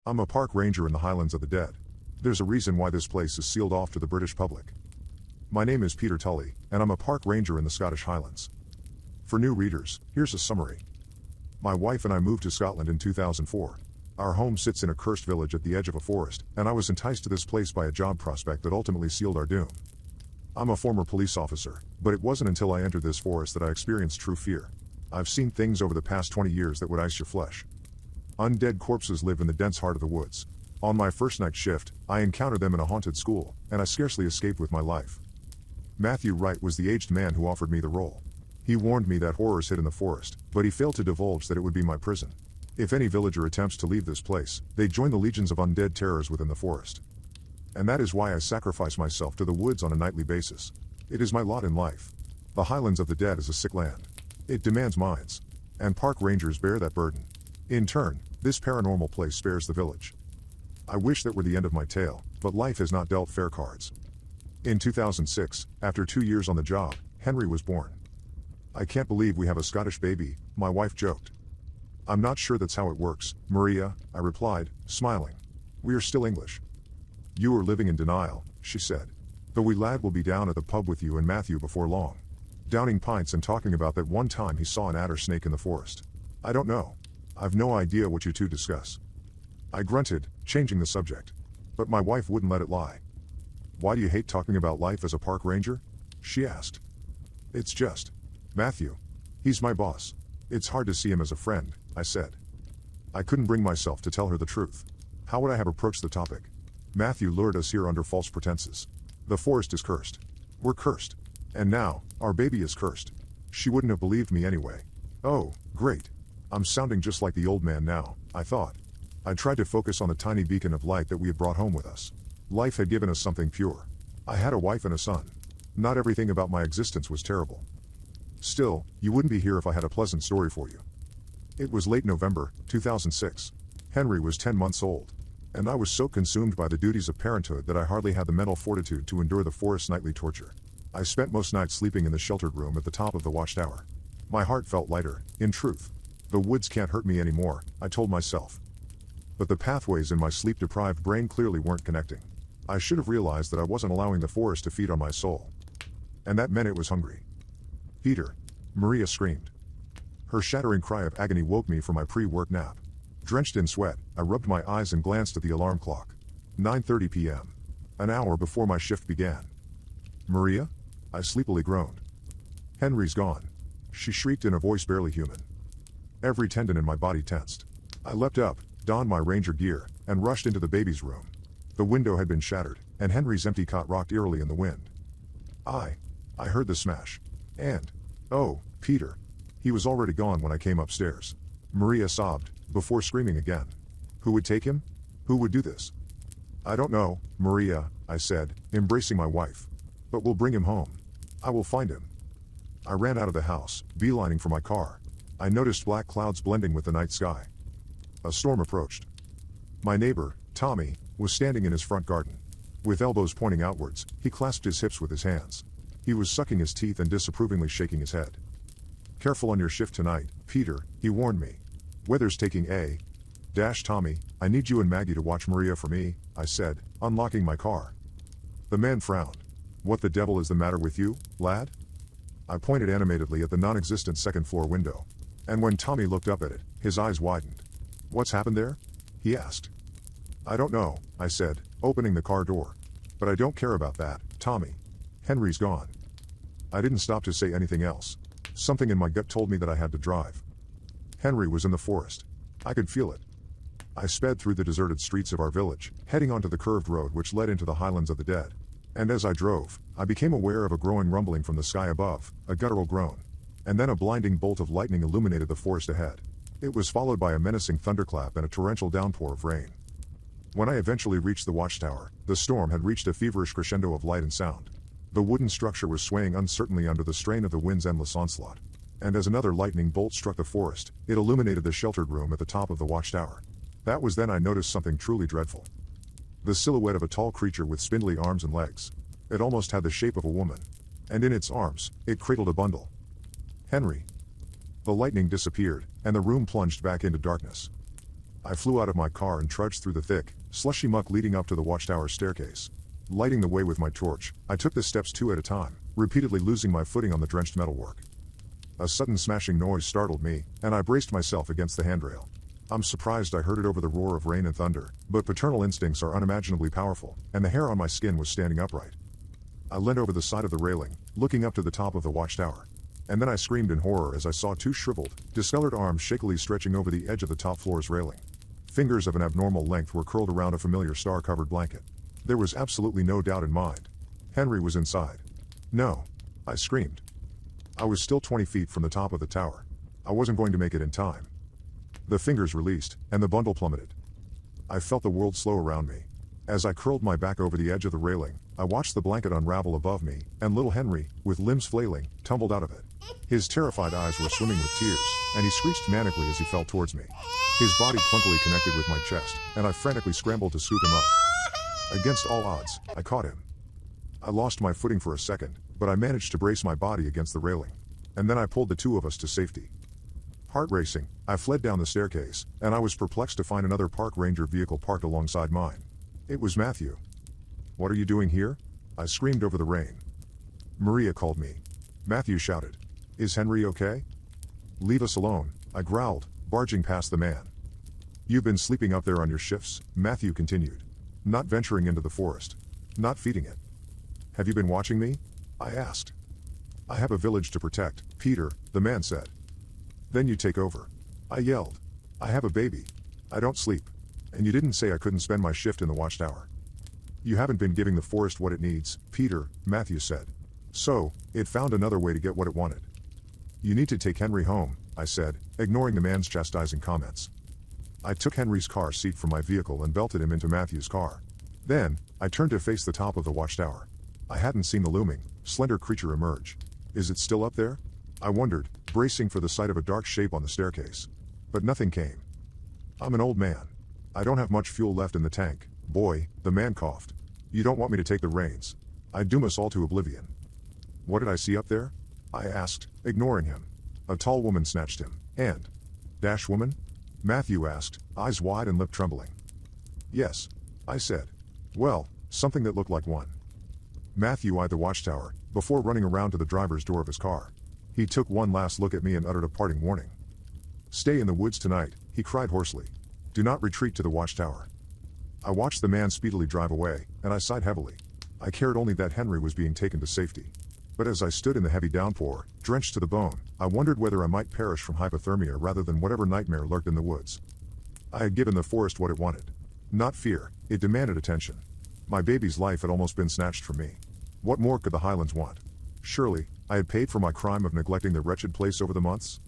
I'm a park ranger in the Highlands of the Dead. There's a reason why this place is sealed off to the British public. My name is Peter Tully, and I'm a park ranger in the Scottish Highlands. For new readers, here's a summary. My wife and I moved to Scotland in 2004. Our home sits in a cursed village at the edge of a forest, and I was enticed to this place by a job prospect that ultimately sealed our doom. I'm a former police officer, but it wasn't until I entered this forest that I experienced true fear. I've seen things over the past 20 years that would ice your flesh. Undead corpses live in the dense heart of the woods. On my first night shift, I encountered them in a haunted school, and I scarcely escaped with my life. Matthew Wright was the aged man who offered me the role. He warned me that horrors hid in the forest, but he failed to divulge that it would be my prison. If any villager attempts to leave this place, they join the legions of undead terrors within the forest. And that is why I sacrifice myself to the woods on a nightly basis. It is my lot in life. The Highlands of the Dead is a sick land. It demands minds. And park rangers bear that burden. In turn, this paranormal place spares the village. I wish that were the end of my tale, but life has not dealt fair cards. In 2006, after 2 years on the job, Henry was born. I can't believe we have a Scottish baby, my wife joked. I'm not sure that's how it works, Maria, I replied, smiling. We are still English. You are living in denial, she said. The wee lad will be down at the pub with you and Matthew before long. Downing pints and talking about that one time he saw an adder snake in the forest. I don't know. I've no idea what you two discuss. I grunted, changing the subject. But my wife wouldn't let it lie. Why do you hate talking about life as a park ranger? She asked. It's just Matthew. He's my boss. It's hard to see him as a friend, I said. I couldn't bring myself to tell her the truth. How would I have approached the topic? Matthew lured us here under false pretenses. The forest is cursed. We're cursed. And now, our baby is cursed. She wouldn't have believed me anyway. Oh, great. I'm sounding just like the old man now, I thought. I tried to focus on the tiny beacon of light that we had brought home with us. Life had given us something pure. I had a wife and a son. Not everything about my existence was terrible. Still, you wouldn't be here if I had a pleasant story for you. It was late November, 2006. Henry was 10 months old. And I was so consumed by the duties of parenthood that I hardly had the mental fortitude to endure the forest's nightly torture. I spent most nights sleeping in the sheltered room at the top of the watchtower. My heart felt lighter, in truth. The woods can't hurt me anymore, I told myself. But the pathways in my sleep-deprived brain clearly weren't connecting. I should have realized that I wasn't allowing the forest to feed on my soul. And that meant it was hungry. Peter, Maria screamed. Her shattering cry of agony woke me from my pre-work nap. Drenched in sweat, I rubbed my eyes and glanced at the alarm clock. 9:30 p.m. An hour before my shift began. Maria? I sleepily groaned. Henry's gone. She shrieked in a voice barely human. Every tendon in my body tensed. I leapt up, donned my ranger gear, and rushed into the baby's room. The window had been shattered, and Henry's empty cot rocked eerily in the wind. I heard the smash. And, oh, Peter. He was already gone when I came upstairs. Maria sobbed, before screaming again. Who would take him? Who would do this? I don't know, Maria, I said, embracing my wife. But we'll bring him home. I will find him. I ran out of the house, beelining for my car. I noticed black clouds blending with the night sky. A storm approached. My neighbor, Tommy, was standing in his front garden. With elbows pointing outwards, he clasped his hips with his hands. He was sucking his teeth and disapprovingly shaking his head. Careful on your shift tonight, Peter, he warned me. Weather's taking a Tommy, I need you and Maggie to watch Maria for me, I said, unlocking my car. The man frowned. What the devil is the matter with you, lad? I pointed animatedly at the non-existent second-floor window. And when Tommy looked up at it, his eyes widened. What's happened there? He asked. I don't know, I said, opening the car door. But I don't care about that, Tommy. Henry's gone. I didn't stop to say anything else. Something in my gut told me that I had to drive. Henry was in the forest. I could feel it. I sped through the deserted streets of our village, heading onto the curved road which led into the Highlands of the Dead. And as I drove, I became aware of a growing rumbling from the sky above, a guttural groan. And then a blinding bolt of lightning illuminated the forest ahead. It was followed by a menacing thunderclap and a torrential downpour of rain. When I eventually reached the watchtower, the storm had reached a feverish crescendo of light and sound. The wooden structure was swaying uncertainly under the strain of the wind's endless onslaught. And as another lightning bolt struck the forest, it illuminated the sheltered room at the top of the watchtower. That was then I noticed something truly dreadful. The silhouette of a tall creature with spindly arms and legs. It almost had the shape of a woman. And in its arms, it cradled a bundle. Henry. The lightning disappeared, and the room plunged back into darkness. I flew out of my car and trudged through the thick, slushy muck leading up to the watchtower staircase. Lighting the way with my torch, I took the steps 2 at a time, repeatedly losing my footing on the drenched metalwork. A sudden smashing noise startled me, and I braced myself against the handrail. I'm surprised I heard it over the roar of rain and thunder, but paternal instincts are unimaginably powerful, and the hair on my skin was standing upright. I leant over the side of the railing, looking up to the top of the watchtower. And then I screamed in horror as I saw 2 shriveled, discolored arms shakily stretching over the edge of the top floor's railing. Fingers of an abnormal length were curled around a familiar star-covered blanket. There was absolutely no doubt in mind. Henry was inside. No, I screamed. I was still 20 feet from the top of the tower. I wasn't going to make it in time. The fingers released, and the bundle plummeted. I felt the world slow around me. As I curled my back over the edge of the railing, I watched the blanket unravel above me, and little Henry, with limbs flailing, tumbled out of it. His terrified eyes were swimming with tears, and he screeched manically as he fell towards me. His body clunkily connected with my chest, and I frantically scrambled to scoop him up. Against all odds, I caught him. I lost my footing for a second, but I managed to brace my body against the railing. And then I pulled the 2 of us to safety. Heart racing, I fled down the staircase, and I was perplexed to find another park ranger vehicle parked alongside mine. It was Matthew. "What are you doing here?" I screamed over the rain. "Maria called me." Matthew shouted. "Is Henry okay?" "Leave us alone," I growled, barging past the man. "You've been sleeping up there on your shifts," Matthew continued. "Not venturing into the forest. Not feeding it. Have you been watching me?" I asked. "I have a village to protect, Peter," the man said. "Then you take over," I yelled. "I have a baby. I don't sleep. And you didn't say I couldn't spend my shift in the watchtower." "You haven't been giving the forest what it needs, Peter," Matthew said. "So, it found another way to get what it wanted." "You need to take Henry home," I said, ignoring the man's chastising comments. I took Henry's car seat from my vehicle and belted him into Matthew's car. Then, I turned to face the top of the watchtower. I hadn't seen the looming, slender creature emerge. Is it still up there? I wondered, bracing for the sight of a dark shape on the staircase. But nothing came. "I'm an old man. I don't have much fuel left in the tank, boy," the man coughed. "You don't want me to take the reins. I'd doom us all to oblivion." "What did I see up there?" I asked, ignoring him. A tall woman snatched him. "And? Dash woman?" Matthew asked, eyes wide and lip trembling. "Yes," I said. "Well, something that looked like one." Matthew eyed the watchtower, before running around to the driver's door of his car. He took one last look at me and uttered a parting warning. "Stay in the woods tonight," he cried hoarsely. "Do not retreat to the watchtower." I watched the man speedily drive away, and I sighed heavily. I cared only that Henry was being taken to safety. But as I stood in the heavy downpour, drenched to the bone, I wondered whether I might perish from hypothermia rather than whatever nightmare lurked in the woods. I had given the forest what it wanted. Not fear, it demanded attention. My baby's life had almost been snatched from me. What more could the Highlands want? Surely, I had paid for my crime of neglecting the wretched place over the months?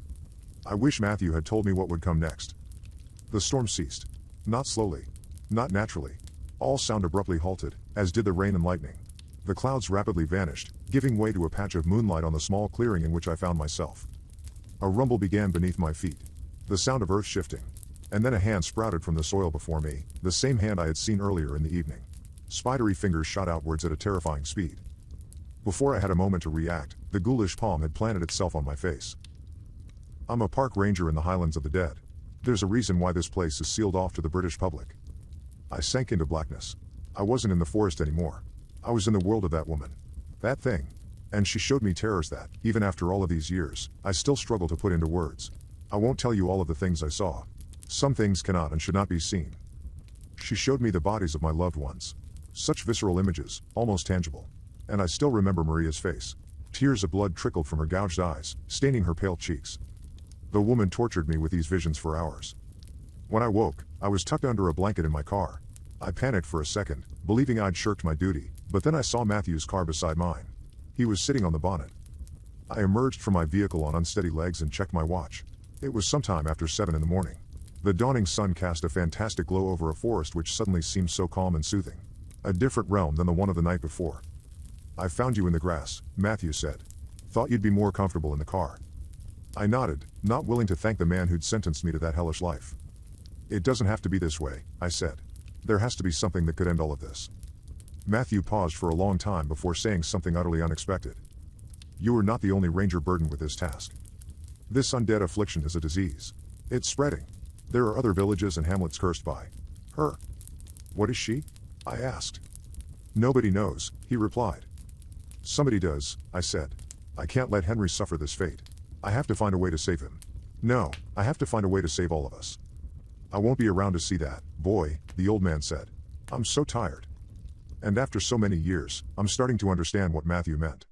I wish Matthew had told me what would come next. The storm ceased. Not slowly. Not naturally. All sound abruptly halted, as did the rain and lightning. The clouds rapidly vanished, giving way to a patch of moonlight on the small clearing in which I found myself. A rumble began beneath my feet. The sound of earth shifting. And then a hand sprouted from the soil before me, the same hand I had seen earlier in the evening. Spidery fingers shot outwards at a terrifying speed. Before I had a moment to react, the ghoulish palm had planted itself on my face. "I'm a park ranger in the Highlands of the Dead. There's a reason why this place is sealed off to the British public." I sank into blackness. I wasn't in the forest anymore. I was in the world of that woman. That thing. And she showed me terrors that, even after all of these years, I still struggle to put into words. I won't tell you all of the things I saw. Some things cannot and should not be seen. She showed me the bodies of my loved ones. Such visceral images, almost tangible. And I still remember Maria's face. Tears of blood trickled from her gouged eyes, staining her pale cheeks. The woman tortured me with these visions for hours. When I woke, I was tucked under a blanket in my car. I panicked for a second, believing I'd shirked my duty, but then I saw Matthew's car beside mine. He was sitting on the bonnet. I emerged from my vehicle on unsteady legs and checked my watch. It was sometime after 7 in the morning. The dawning sun cast a fantastic glow over a forest which suddenly seemed so calm and soothing. A different realm than the one of the night before. "I found you in the grass," Matthew said. "Thought you'd be more comfortable in the car." I nodded, not willing to thank the man who'd sentenced me to that hellish life. "It doesn't have to be this way," I said. "There has to be something that could end all of this." Matthew paused for a long time before saying something utterly unexpected. "You are not the only ranger burdened with this task. This undead affliction is a disease. It's spreading. There are other villages and hamlets cursed by her. What is she? I asked. Nobody knows, he replied. Somebody does, I said. I can't let Henry suffer this fate. I have to find a way to save him. No, I have to find a way to save all of us. I won't be around to see that, boy, the old man said. I'm so tired. And after so many years, I'm starting to understand what Matthew meant.